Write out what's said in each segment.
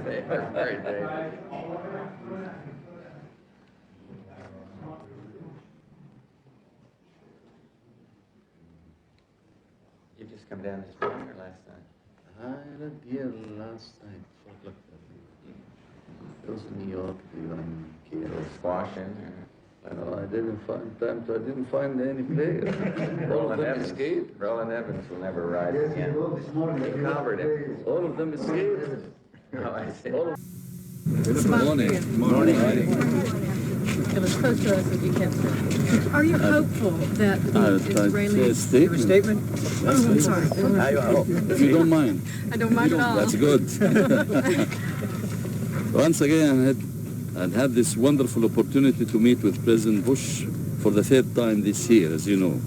They are very dangerous. You just come down this morning or last night? I left here last night, 4 o'clock. It was in New York, the Squashing? No, I didn't find time to, I didn't find any players. All of them escaped. Roland Evans will never ride again. He covered him. All of them escaped. Oh, I see. Good morning. Morning. Come as close to us as you can. Are you hopeful that the Israelis... Statement? Oh, I'm sorry. If you don't mind. I don't mind at all. That's good. Once again, I'd had this wonderful opportunity to meet with President Bush for the 3rd time this year, as you know.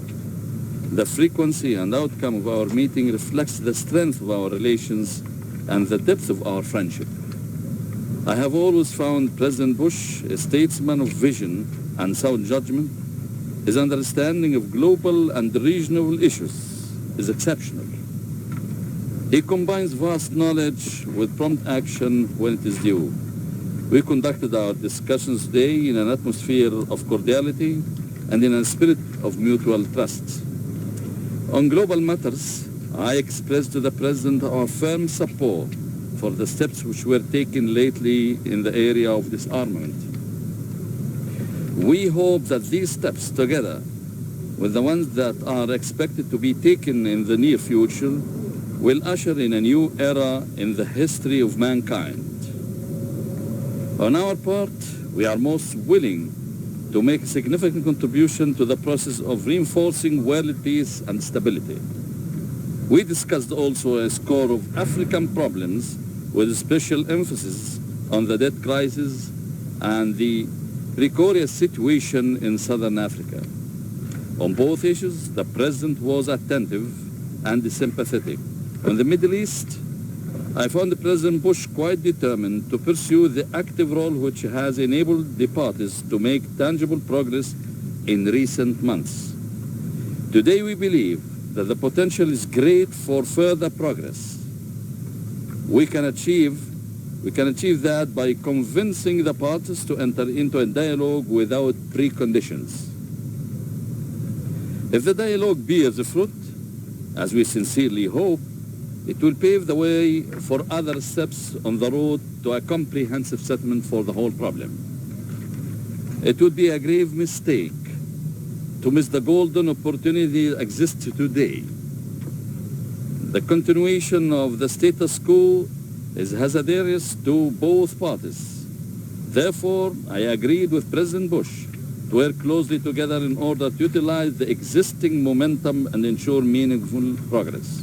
The frequency and outcome of our meeting reflects the strength of our relations and the depth of our friendship. I have always found President Bush a statesman of vision and sound judgment. His understanding of global and regional issues is exceptional. He combines vast knowledge with prompt action when it is due. We conducted our discussions today in an atmosphere of cordiality and in a spirit of mutual trust. On global matters, I expressed to the President our firm support for the steps which were taken lately in the area of disarmament. We hope that these steps, together with the ones that are expected to be taken in the near future, will usher in a new era in the history of mankind. On our part, we are most willing to make a significant contribution to the process of reinforcing world peace and stability. We discussed also a score of African problems with special emphasis on the debt crisis and the precarious situation in southern Africa. On both issues, the President was attentive and sympathetic. On the Middle East, I found President Bush quite determined to pursue the active role which has enabled the parties to make tangible progress in recent months. Today we believe that the potential is great for further progress. We can achieve that by convincing the parties to enter into a dialogue without preconditions. If the dialogue bears fruit, as we sincerely hope, it will pave the way for other steps on the road to a comprehensive settlement for the whole problem. It would be a grave mistake to miss the golden opportunity that exists today. The continuation of the status quo is hazardous to both parties. Therefore, I agreed with President Bush to work closely together in order to utilize the existing momentum and ensure meaningful progress.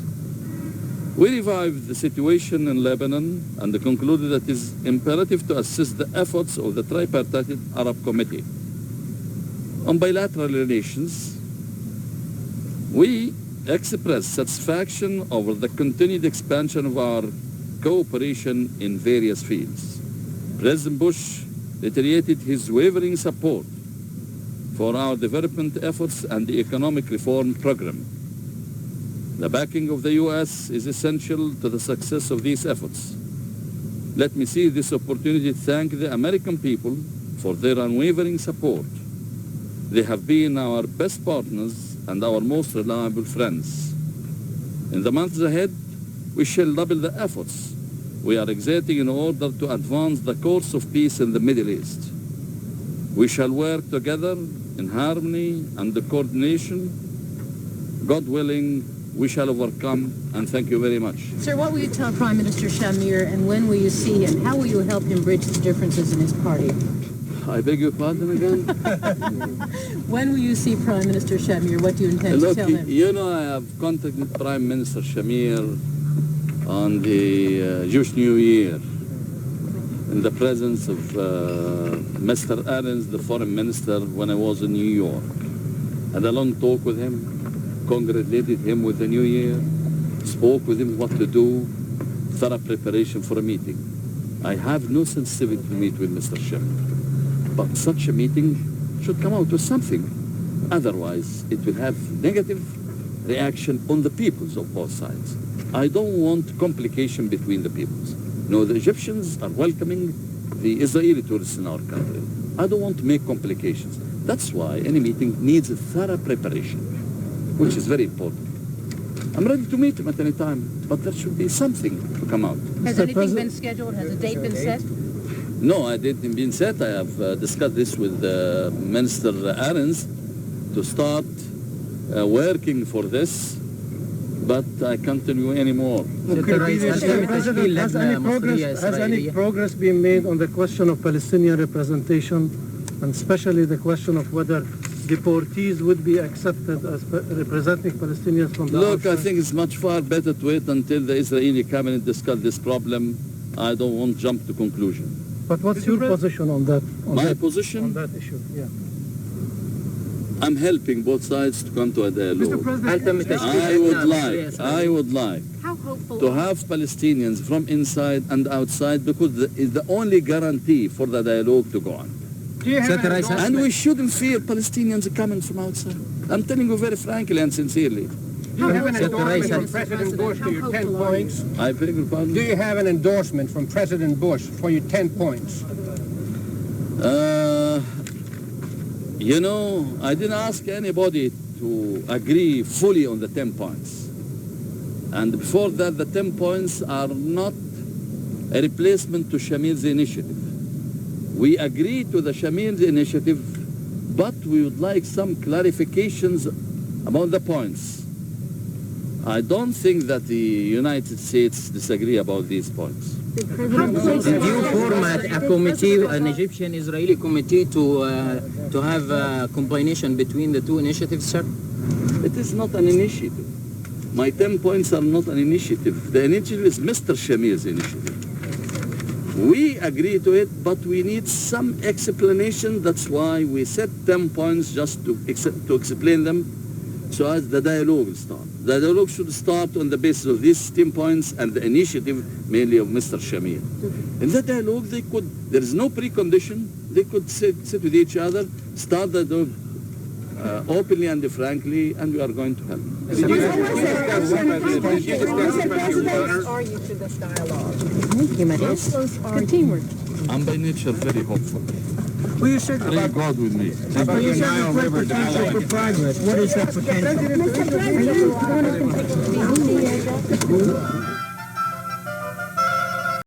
We revived the situation in Lebanon and concluded that it is imperative to assist the efforts of the tripartite Arab Committee. On bilateral relations, we expressed satisfaction over the continued expansion of our cooperation in various fields. President Bush reiterated his wavering support for our development efforts and the economic reform program. The backing of the U.S. is essential to the success of these efforts. Let me seize this opportunity to thank the American people for their unwavering support. They have been our best partners and our most reliable friends. In the months ahead, we shall double the efforts we are exerting in order to advance the course of peace in the Middle East. We shall work together in harmony and coordination. God willing, we shall overcome, and thank you very much. Sir, what will you tell Prime Minister Shamir, and when will you see him? How will you help him bridge the differences in his party? I beg your pardon again? When will you see Prime Minister Shamir? What do you intend to tell him? You know, I have contacted Prime Minister Shamir on the Jewish New Year in the presence of Mr. Ahrens, the foreign minister, when I was in New York. Had a long talk with him, congratulated him with the New Year, spoke with him what to do, thorough preparation for a meeting. I have no sensitivity to meet with Mr. Shamir, but such a meeting should come out with something. Otherwise, it will have negative reaction on the peoples of both sides. I don't want complication between the peoples. No, the Egyptians are welcoming the Israeli tourists in our country. I don't want to make complications. That's why any meeting needs a thorough preparation, which is very important. I'm ready to meet him at any time, but there should be something to come out. Has anything been scheduled? Has a date been set? No, a date hasn't been set. I have discussed this with Minister Ahrens to start working for this, but I can't tell you any more. Has any progress been made on the question of Palestinian representation, and especially the question of whether deportees would be accepted as representing Palestinians from the Look, outside? I think it's much far better to wait until the Israeli cabinet discuss this problem. I don't want to jump to conclusion. But what's your position on that? My position? On that issue, yeah. I'm helping both sides to come to a dialogue. I would like How hopeful to have Palestinians from inside and outside, because it's the only guarantee for the dialogue to go on. And we shouldn't fear Palestinians coming from outside. I'm telling you very frankly and sincerely. Do you have an endorsement from President Bush for your 10 points? I beg your pardon? Do you have an endorsement from President Bush for your 10 points? You know, I didn't ask anybody to agree fully on the 10 points. And before that, the 10 points are not a replacement to Shamil's initiative. We agree to the Shamil's initiative, but we would like some clarifications about the points. I don't think that the United States disagree about these points. Did you format a committee, an Egyptian-Israeli committee, to have a combination between the two initiatives, sir? It is not an initiative. My 10 points are not an initiative. The initiative is Mr. Shamil's initiative. We agree to it, but we need some explanation. That's why we set 10 points just to explain them, so as the dialogue will start. The dialogue should start on the basis of these 10 points and the initiative mainly of Mr. Shamil. In the dialogue, there is no precondition. They could sit with each other, start the dialogue openly and frankly, and we are going to help. are you to this dialogue? How close are you? Teamwork. I'm by nature very hopeful. Well, you said Pray God with me. About your Nile River dialogue? for progress. What is that potential?